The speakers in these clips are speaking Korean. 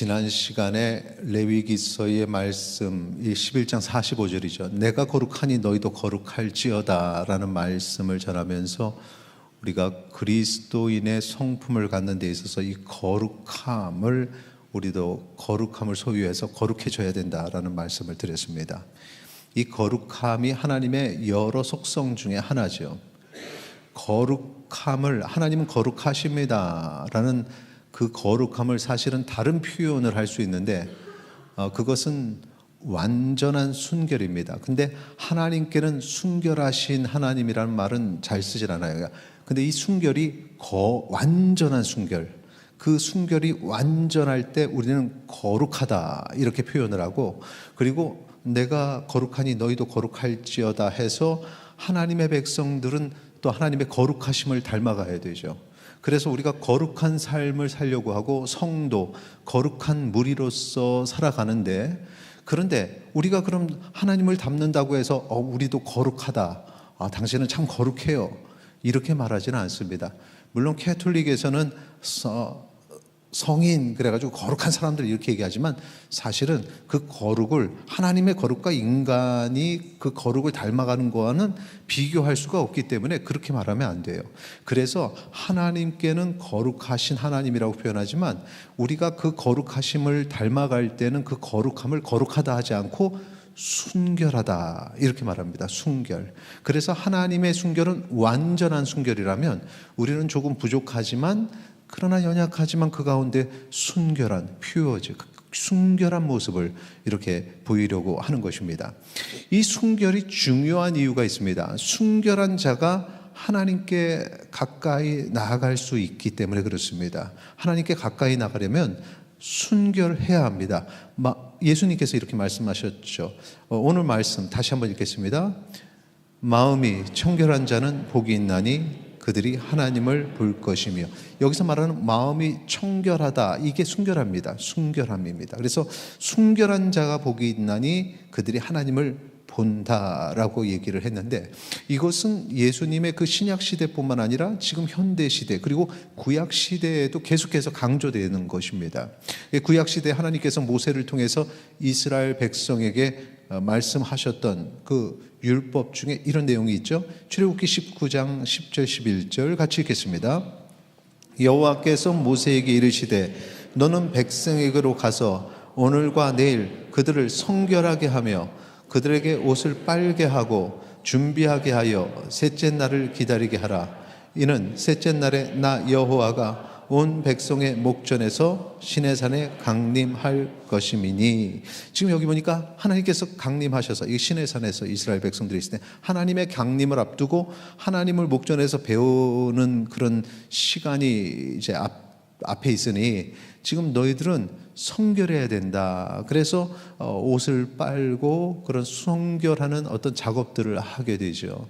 지난 시간에 레위기서의 말씀, 이 11장 45절이죠. 내가 거룩하니 너희도 거룩할지어다 라는 말씀을 전하면서 우리가 그리스도인의 성품을 갖는 데 있어서 이 거룩함을, 우리도 거룩함을 소유해서 거룩해져야 된다라는 말씀을 드렸습니다. 이 거룩함이 하나님의 여러 속성 중에 하나죠. 거룩함을, 하나님은 거룩하십니다 라는 그 거룩함을 사실은 다른 표현을 할 수 있는데 그것은 완전한 순결입니다. 근데 하나님께는 순결하신 하나님이라는 말은 잘 쓰질 않아요. 근데 이 순결이 완전한 순결, 그 순결이 완전할 때 우리는 거룩하다 이렇게 표현을 하고, 그리고 내가 거룩하니 너희도 거룩할지어다 해서 하나님의 백성들은 또 하나님의 거룩하심을 닮아가야 되죠. 그래서 우리가 거룩한 삶을 살려고 하고 성도, 거룩한 무리로서 살아가는데, 그런데 우리가 그럼 하나님을 닮는다고 해서 우리도 거룩하다, 당신은 참 거룩해요, 이렇게 말하지는 않습니다. 물론 캐톨릭에서는 성인 그래가지고 거룩한 사람들 이렇게 얘기하지만 사실은 그 거룩을, 하나님의 거룩과 인간이 그 거룩을 닮아가는 거와는 비교할 수가 없기 때문에 그렇게 말하면 안 돼요. 그래서 하나님께는 거룩하신 하나님이라고 표현하지만 우리가 그 거룩하심을 닮아갈 때는 그 거룩함을 거룩하다 하지 않고 순결하다 이렇게 말합니다. 순결. 그래서 하나님의 순결은 완전한 순결이라면 우리는 조금 부족하지만, 그러나 연약하지만 그 가운데 순결한, 퓨어즈, 순결한 모습을 이렇게 보이려고 하는 것입니다. 이 순결이 중요한 이유가 있습니다. 순결한 자가 하나님께 가까이 나아갈 수 있기 때문에 그렇습니다. 하나님께 가까이 나가려면 순결해야 합니다. 예수님께서 이렇게 말씀하셨죠. 오늘 말씀 다시 한번 읽겠습니다. 마음이 청결한 자는 복이 있나니 그들이 하나님을 볼 것이며, 여기서 말하는 마음이 청결하다, 이게 순결합니다. 순결함입니다. 그래서 순결한 자가 복이 있나니 그들이 하나님을 본다라고 얘기를 했는데, 이것은 예수님의 그 신약 시대뿐만 아니라 지금 현대 시대 그리고 구약 시대에도 계속해서 강조되는 것입니다. 구약 시대 하나님께서 모세를 통해서 이스라엘 백성에게 말씀하셨던 그 율법 중에 이런 내용이 있죠. 출애굽기 19장 10절 11절 같이 읽겠습니다. 여호와께서 모세에게 이르시되 너는 백성에게로 가서 오늘과 내일 그들을 성결하게 하며 그들에게 옷을 빨게 하고 준비하게 하여 셋째 날을 기다리게 하라. 이는 셋째 날에 나 여호와가 온 백성의 목전에서 시내산에 강림할 것임이니. 지금 여기 보니까 하나님께서 강림하셔서 이 시내산에서 이스라엘 백성들이 있을 때 하나님의 강림을 앞두고 하나님을 목전에서 배우는 그런 시간이 이제 앞에 있으니 지금 너희들은 성결해야 된다. 그래서 옷을 빨고 그런 성결하는 어떤 작업들을 하게 되죠.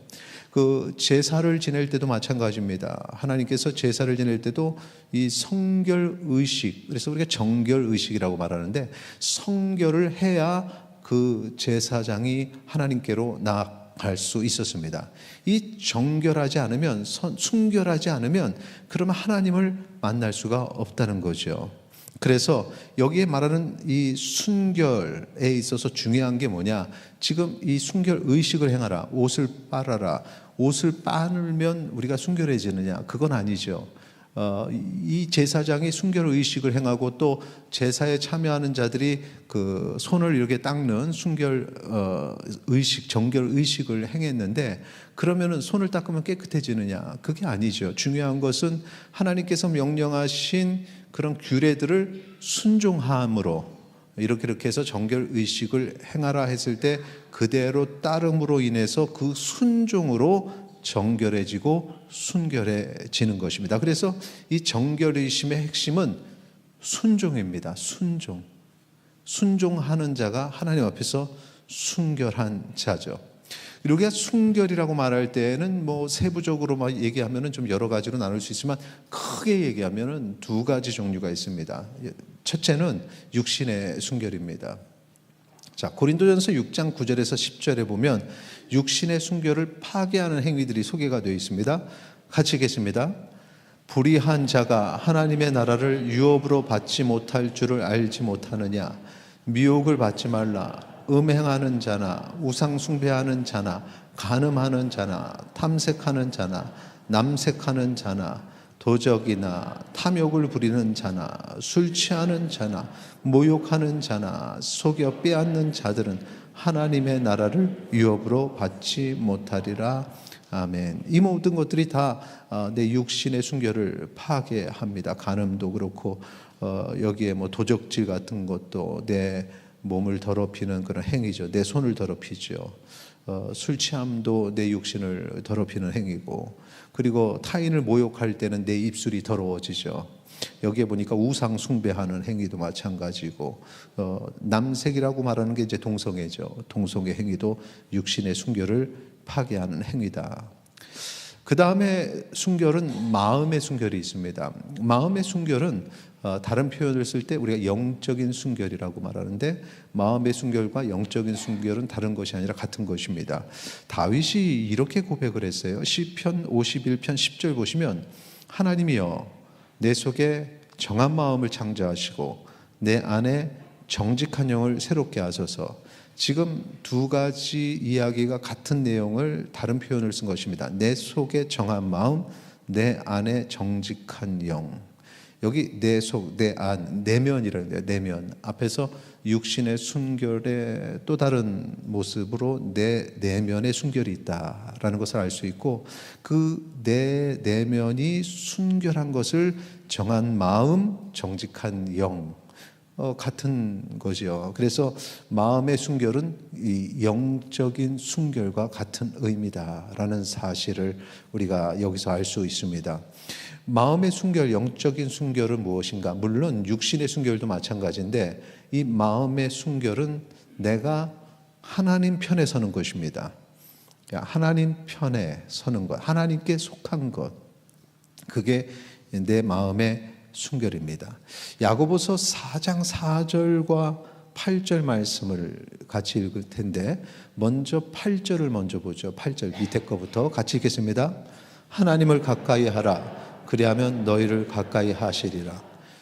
그 제사를 지낼 때도 마찬가지입니다. 하나님께서 제사를 지낼 때도 이 성결 의식, 그래서 우리가 정결 의식이라고 말하는데, 성결을 해야 그 제사장이 하나님께로 나아갈 수 있었습니다. 이 정결하지 않으면, 순결하지 않으면 그러면 하나님을 만날 수가 없다는 거죠. 그래서 여기에 말하는 이 순결에 있어서 중요한 게 뭐냐, 지금 이 순결 의식을 행하라, 옷을 빨아라. 옷을 빨면 우리가 순결해지느냐? 그건 아니죠. 이 제사장이 순결 의식을 행하고 또 제사에 참여하는 자들이 그 손을 이렇게 닦는 순결 의식, 정결 의식을 행했는데, 그러면은 손을 닦으면 깨끗해지느냐? 그게 아니죠. 중요한 것은 하나님께서 명령하신 그런 규례들을 순종함으로 이렇게 해서 정결 의식을 행하라 했을 때 그대로 따름으로 인해서 그 순종으로 정결해지고 순결해지는 것입니다. 그래서 이 정결의심의 핵심은 순종입니다. 순종하는 자가 하나님 앞에서 순결한 자죠. 우리가 순결이라고 말할 때는 뭐 세부적으로 막 얘기하면은 좀 여러 가지로 나눌 수 있지만, 크게 얘기하면은 두 가지 종류가 있습니다. 첫째는 육신의 순결입니다. 자, 고린도전서 6장 9절에서 10절에 보면 육신의 순결을 파괴하는 행위들이 소개가 되어 있습니다. 같이 읽겠습니다. 불의한 자가 하나님의 나라를 유업으로 받지 못할 줄을 알지 못하느냐. 미혹을 받지 말라. 음행하는 자나 우상 숭배하는 자나 간음하는 자나 탐색하는 자나 남색하는 자나 도적이나 탐욕을 부리는 자나 술 취하는 자나 모욕하는 자나 속여 빼앗는 자들은 하나님의 나라를 유업으로 받지 못하리라. 아멘. 이 모든 것들이 다 내 육신의 순결을 파괴합니다. 간음도 그렇고 여기에 뭐 도적질 같은 것도 내 몸을 더럽히는 그런 행위죠. 내 손을 더럽히죠. 술 취함도 내 육신을 더럽히는 행위고, 그리고 타인을 모욕할 때는 내 입술이 더러워지죠. 여기에 보니까 우상 숭배하는 행위도 마찬가지고, 남색이라고 말하는 게 이제 동성애죠. 동성애 행위도 육신의 순결을 파괴하는 행위다. 그 다음에 순결은 마음의 순결이 있습니다. 마음의 순결은 다른 표현을 쓸 때 우리가 영적인 순결이라고 말하는데, 마음의 순결과 영적인 순결은 다른 것이 아니라 같은 것입니다. 다윗이 이렇게 고백을 했어요. 시편 51편 10절 보시면, 하나님이여 내 속에 정한 마음을 창조하시고 내 안에 정직한 영을 새롭게 하소서. 지금 두 가지 이야기가 같은 내용을 다른 표현을 쓴 것입니다. 내 속에 정한 마음, 내 안에 정직한 영. 여기 내 속, 내 안, 내면이라는 거예요. 내면. 앞에서 육신의 순결의 또 다른 모습으로 내 내면의 순결이 있다라는 것을 알 수 있고, 그 내 내면이 순결한 것을 정한 마음, 정직한 영, 같은 거지요. 그래서 마음의 순결은 이 영적인 순결과 같은 의미다라는 사실을 우리가 여기서 알 수 있습니다. 마음의 순결, 영적인 순결은 무엇인가? 물론 육신의 순결도 마찬가지인데, 이 마음의 순결은 내가 하나님 편에 서는 것입니다. 하나님 편에 서는 것, 하나님께 속한 것, 그게 내 마음의 순결입니다. 야고보서 4장 4절과 8절 말씀을 같이 읽을 텐데, 먼저 8절을 먼저 보죠. 8절 밑에 거부터 같이 읽겠습니다. 하나님을 가까이 하라. 그리하면 너희를 가까이 하시리라.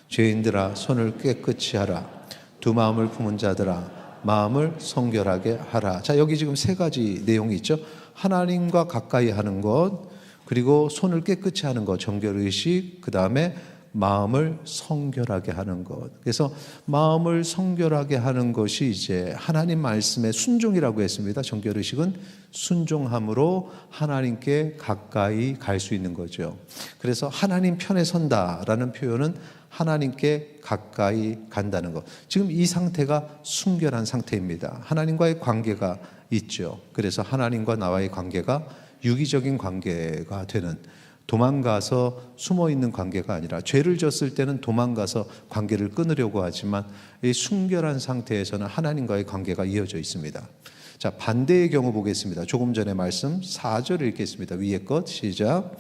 죄인들아 손을 깨끗이 하라. 두 마음을 품은 자들아 마음을 성결하게 하라. 자, 여기 지금 세 가지 내용이 있죠. 하나님과 가까이 하는 것, 그리고 손을 깨끗이 하는 것, 정결의식, 그 다음에 마음을 성결하게 하는 것. 그래서 마음을 성결하게 하는 것이 이제 하나님 말씀의 순종이라고 했습니다. 정결의식은 순종함으로 하나님께 가까이 갈 수 있는 거죠. 그래서 하나님 편에 선다라는 표현은 하나님께 가까이 간다는 것. 지금 이 상태가 순결한 상태입니다. 하나님과의 관계가 있죠. 그래서 하나님과 나와의 관계가 유기적인 관계가 되는, 도망가서 숨어 있는 관계가 아니라, 죄를 졌을 때는 도망가서 관계를 끊으려고 하지만 이 순결한 상태에서는 하나님과의 관계가 이어져 있습니다. 자, 반대의 경우 보겠습니다. 조금 전에 말씀 4절 읽겠습니다. 위에 것 시작.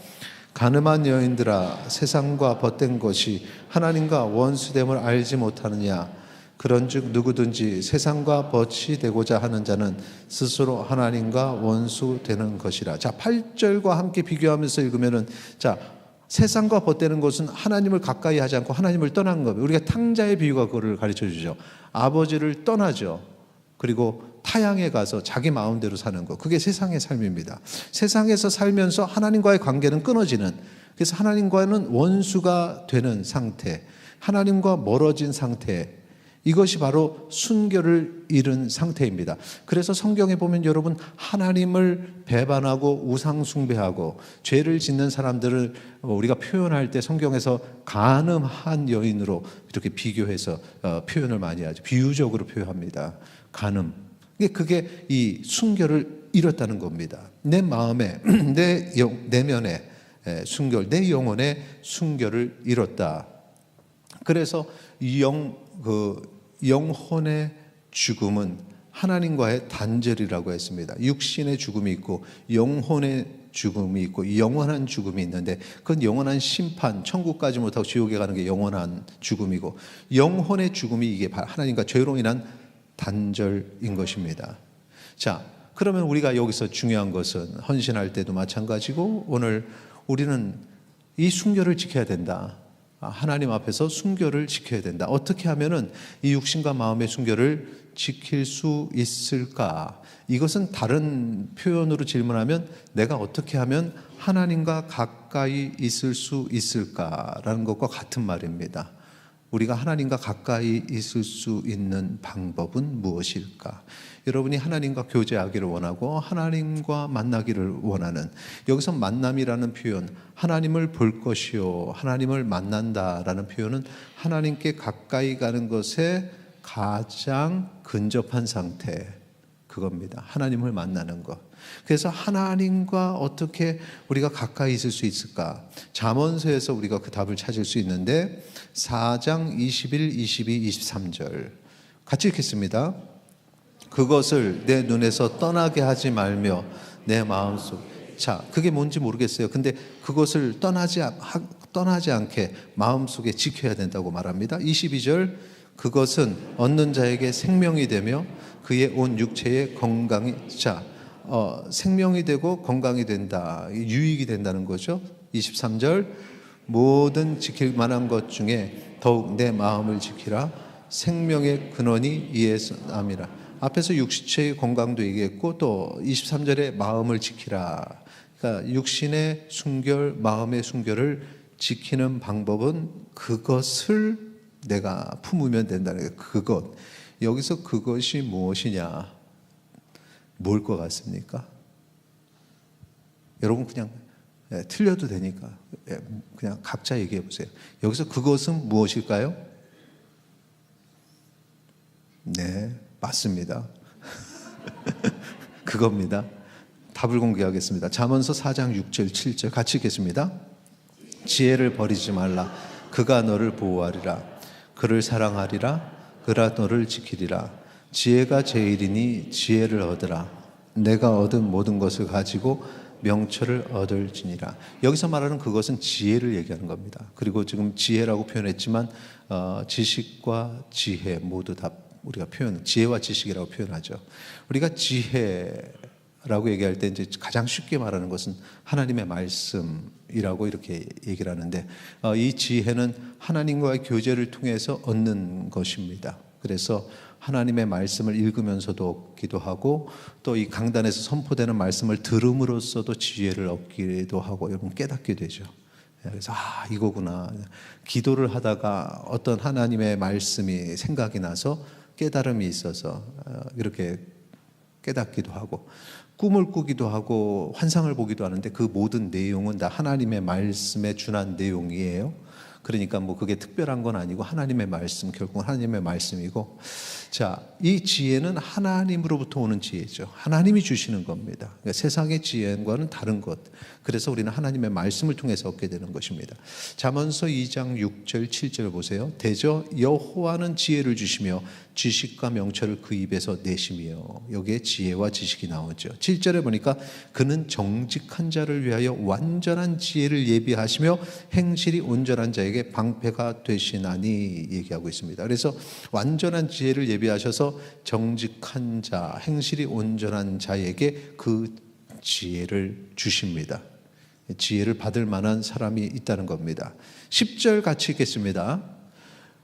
간음한 여인들아 세상과 벗된 것이 하나님과 원수됨을 알지 못하느냐. 그런즉 누구든지 세상과 벗이 되고자 하는 자는 스스로 하나님과 원수되는 것이라. 자, 8절과 함께 비교하면서 읽으면은, 자, 세상과 벗되는 것은 하나님을 가까이 하지 않고 하나님을 떠난 겁니다. 우리가 탕자의 비유가 그거를 가르쳐 주죠. 아버지를 떠나죠. 그리고 타향에 가서 자기 마음대로 사는 것, 그게 세상의 삶입니다. 세상에서 살면서 하나님과의 관계는 끊어지는, 그래서 하나님과는 원수가 되는 상태, 하나님과 멀어진 상태, 이것이 바로 순결을 잃은 상태입니다. 그래서 성경에 보면 여러분, 하나님을 배반하고 우상 숭배하고 죄를 짓는 사람들을 우리가 표현할 때 성경에서 간음한 여인으로 이렇게 비교해서 표현을 많이 하죠. 비유적으로 표현합니다. 간음. 그게 이 순결을 잃었다는 겁니다. 내 마음에, 내 내면의 순결, 내 영혼의 순결을 잃었다. 그래서 영혼의 죽음은 하나님과의 단절이라고 했습니다. 육신의 죽음이 있고 영혼의 죽음이 있고 영원한 죽음이 있는데, 그건 영원한 심판, 천국 가지 못하고 지옥에 가는 게 영원한 죽음이고, 영혼의 죽음이 이게 하나님과 죄로 인한 단절인 것입니다. 자, 그러면 우리가 여기서 중요한 것은, 헌신할 때도 마찬가지고 오늘 우리는 이 순결을 지켜야 된다. 하나님 앞에서 순결을 지켜야 된다. 어떻게 하면은 이 육신과 마음의 순결을 지킬 수 있을까? 이것은 다른 표현으로 질문하면 내가 어떻게 하면 하나님과 가까이 있을 수 있을까라는 것과 같은 말입니다. 우리가 하나님과 가까이 있을 수 있는 방법은 무엇일까? 여러분이 하나님과 교제하기를 원하고 하나님과 만나기를 원하는, 여기서 만남이라는 표현, 하나님을 볼 것이요 하나님을 만난다라는 표현은 하나님께 가까이 가는 것에 가장 근접한 상태, 그겁니다. 하나님을 만나는 것. 그래서 하나님과 어떻게 우리가 가까이 있을 수 있을까? 잠언서에서 우리가 그 답을 찾을 수 있는데 4장 21, 22, 23절 같이 읽겠습니다. 그것을 내 눈에서 떠나게 하지 말며 내 마음속. 자, 그게 뭔지 모르겠어요. 근데 그것을 떠나지 않게 마음속에 지켜야 된다고 말합니다. 22절, 그것은 얻는 자에게 생명이 되며 그의 온 육체의 건강이, 생명이 되고 건강이 된다, 유익이 된다는 거죠. 23절, 모든 지킬 만한 것 중에 더욱 내 마음을 지키라. 생명의 근원이 이에서 남이라. 앞에서 육체의 건강도 얘기했고 또 23절에 마음을 지키라. 그러니까 육신의 순결, 마음의 순결을 지키는 방법은 그것을 내가 품으면 된다는 거예요. 그것. 여기서 그것이 무엇이냐? 뭘 것 같습니까? 여러분 그냥 틀려도 되니까 그냥 각자 얘기해 보세요. 여기서 그것은 무엇일까요? 네, 맞습니다. 그겁니다. 답을 공개하겠습니다. 잠언서 4장 6절 7절 같이 읽겠습니다. 지혜를 버리지 말라. 그가 너를 보호하리라. 그를 사랑하리라. 그가 너를 지키리라. 지혜가 제일이니 지혜를 얻으라. 내가 얻은 모든 것을 가지고 명철을 얻을지니라. 여기서 말하는 그것은 지혜를 얘기하는 겁니다. 그리고 지금 지혜라고 표현했지만 지식과 지혜 모두 다 우리가 지혜와 지식이라고 표현하죠. 우리가 지혜라고 얘기할 때 이제 가장 쉽게 말하는 것은 하나님의 말씀이라고 이렇게 얘기를 하는데, 이 지혜는 하나님과의 교제를 통해서 얻는 것입니다. 그래서 하나님의 말씀을 읽으면서도 얻기도 하고 또 이 강단에서 선포되는 말씀을 들음으로써도 지혜를 얻기도 하고 여러분 깨닫게 되죠. 그래서 이거구나. 기도를 하다가 어떤 하나님의 말씀이 생각이 나서 깨달음이 있어서 이렇게 깨닫기도 하고 꿈을 꾸기도 하고 환상을 보기도 하는데 그 모든 내용은 다 하나님의 말씀에 준한 내용이에요. 그러니까 뭐 그게 특별한 건 아니고 하나님의 말씀, 결국은 하나님의 말씀이고, 자, 이 지혜는 하나님으로부터 오는 지혜죠. 하나님이 주시는 겁니다. 그러니까 세상의 지혜와는 다른 것. 그래서 우리는 하나님의 말씀을 통해서 얻게 되는 것입니다. 잠언서 2장 6절 7절 보세요. 대저 여호와는 지혜를 주시며 지식과 명철을 그 입에서 내시며, 여기에 지혜와 지식이 나오죠. 7절에 보니까 그는 정직한 자를 위하여 완전한 지혜를 예비하시며 행실이 온전한 자에게 방패가 되시나니 얘기하고 있습니다. 그래서 완전한 지혜를 예비하셔서 정직한 자, 행실이 온전한 자에게 그 지혜를 주십니다. 지혜를 받을 만한 사람이 있다는 겁니다. 10절 같이 읽겠습니다.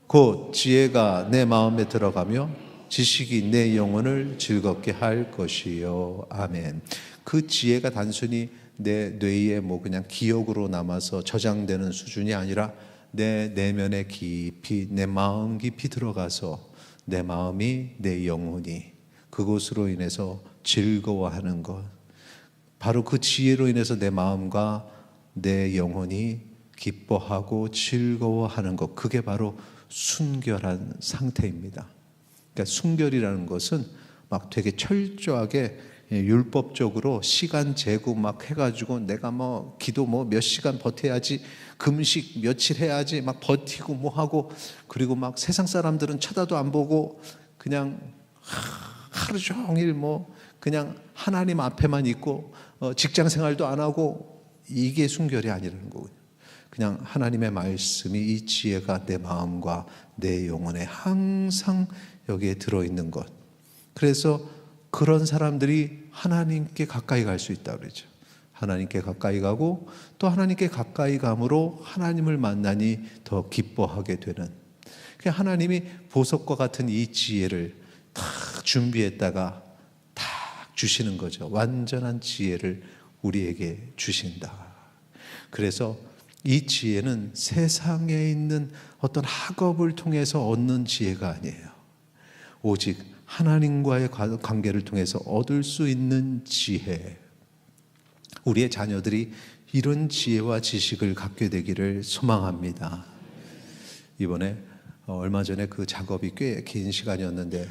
곧 지혜가 내 마음에 들어가며 지식이 내 영혼을 즐겁게 할 것이요. 아멘. 그 지혜가 단순히 내 뇌에 뭐 그냥 기억으로 남아서 저장되는 수준이 아니라 내 내면에 깊이, 내 마음 깊이 들어가서 내 마음이, 내 영혼이 그것으로 인해서 즐거워하는 것, 바로 그 지혜로 인해서 내 마음과 내 영혼이 기뻐하고 즐거워하는 것, 그게 바로 순결한 상태입니다. 그러니까 순결이라는 것은 막 되게 철저하게 율법적으로 시간 재고 막 해가지고 내가 뭐 기도 뭐 몇 시간 버텨야지, 금식 며칠 해야지 막 버티고 뭐 하고, 그리고 막 세상 사람들은 쳐다도 안 보고 그냥 하루 종일 뭐 그냥 하나님 앞에만 있고 직장 생활도 안 하고, 이게 순결이 아니라는 거군요. 그냥 하나님의 말씀이, 이 지혜가 내 마음과 내 영혼에 항상 여기에 들어있는 것. 그래서 그런 사람들이 하나님께 가까이 갈 수 있다고 그러죠. 하나님께 가까이 가고 또 하나님께 가까이 감으로 하나님을 만나니 더 기뻐하게 되는, 하나님이 보석과 같은 이 지혜를 다 준비했다가 다 주시는 거죠. 완전한 지혜를 우리에게 주신다. 그래서 이 지혜는 세상에 있는 어떤 학업을 통해서 얻는 지혜가 아니에요. 오직 하나님과의 관계를 통해서 얻을 수 있는 지혜. 우리의 자녀들이 이런 지혜와 지식을 갖게 되기를 소망합니다. 이번에 얼마 전에 그 작업이 꽤 긴 시간이었는데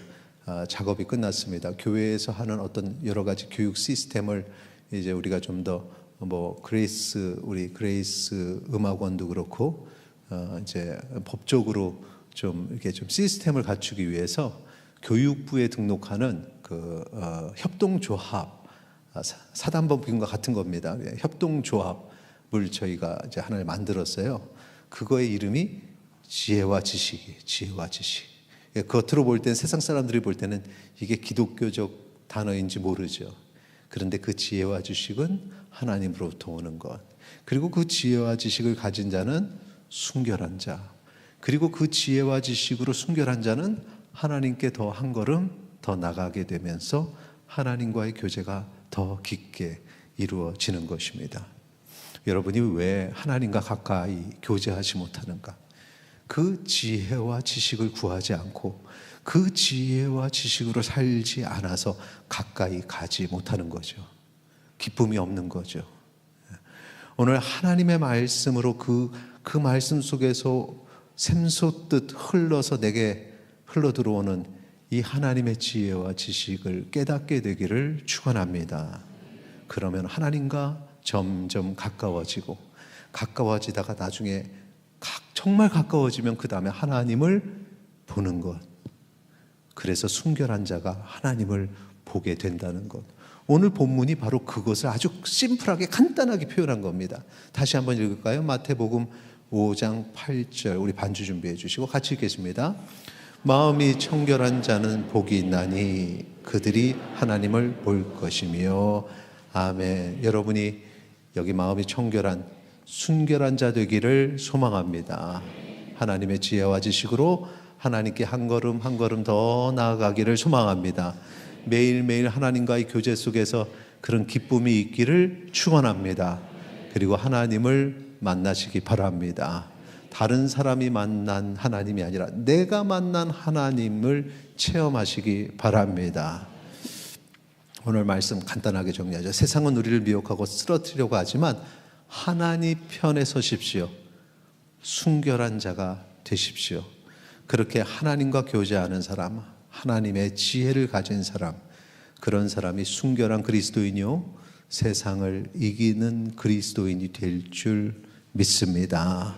작업이 끝났습니다. 교회에서 하는 어떤 여러 가지 교육 시스템을 이제 우리가 좀 더 우리 그레이스 음악원도 그렇고 이제 법적으로 좀 이렇게 좀 시스템을 갖추기 위해서 교육부에 등록하는 그 협동조합, 사단법인과 같은 겁니다. 협동조합을 저희가 이제 하나를 만들었어요. 그거의 이름이 지혜와 지식이에요. 지혜와 지식. 겉으로 볼 때는, 세상 사람들이 볼 때는 이게 기독교적 단어인지 모르죠. 그런데 그 지혜와 지식은 하나님으로부터 오는 것. 그리고 그 지혜와 지식을 가진 자는 순결한 자. 그리고 그 지혜와 지식으로 순결한 자는 하나님께 더 한 걸음 더 나가게 되면서 하나님과의 교제가 더 깊게 이루어지는 것입니다. 여러분이 왜 하나님과 가까이 교제하지 못하는가? 그 지혜와 지식을 구하지 않고 그 지혜와 지식으로 살지 않아서 가까이 가지 못하는 거죠. 기쁨이 없는 거죠. 오늘 하나님의 말씀으로 그 말씀 속에서 샘솟듯 흘러서 내게 흘러 들어오는 이 하나님의 지혜와 지식을 깨닫게 되기를 축원합니다. 그러면 하나님과 점점 가까워지다가 나중에 정말 가까워지면 그 다음에 하나님을 보는 것. 그래서 순결한 자가 하나님을 보게 된다는 것. 오늘 본문이 바로 그것을 아주 심플하게 간단하게 표현한 겁니다. 다시 한번 읽을까요? 마태복음 5장 8절, 우리 반주 준비해 주시고 같이 읽겠습니다. 마음이 청결한 자는 복이 있나니 그들이 하나님을 볼 것이며. 아멘. 여러분이 여기 마음이 청결한 순결한 자 되기를 소망합니다. 하나님의 지혜와 지식으로 하나님께 한 걸음 한 걸음 더 나아가기를 소망합니다. 매일매일 하나님과의 교제 속에서 그런 기쁨이 있기를 축원합니다. 그리고 하나님을 만나시기 바랍니다. 다른 사람이 만난 하나님이 아니라 내가 만난 하나님을 체험하시기 바랍니다. 오늘 말씀 간단하게 정리하죠. 세상은 우리를 미혹하고 쓰러뜨리려고 하지만 하나님 편에 서십시오. 순결한 자가 되십시오. 그렇게 하나님과 교제하는 사람, 하나님의 지혜를 가진 사람, 그런 사람이 순결한 그리스도인이요 세상을 이기는 그리스도인이 될 줄 믿습니다.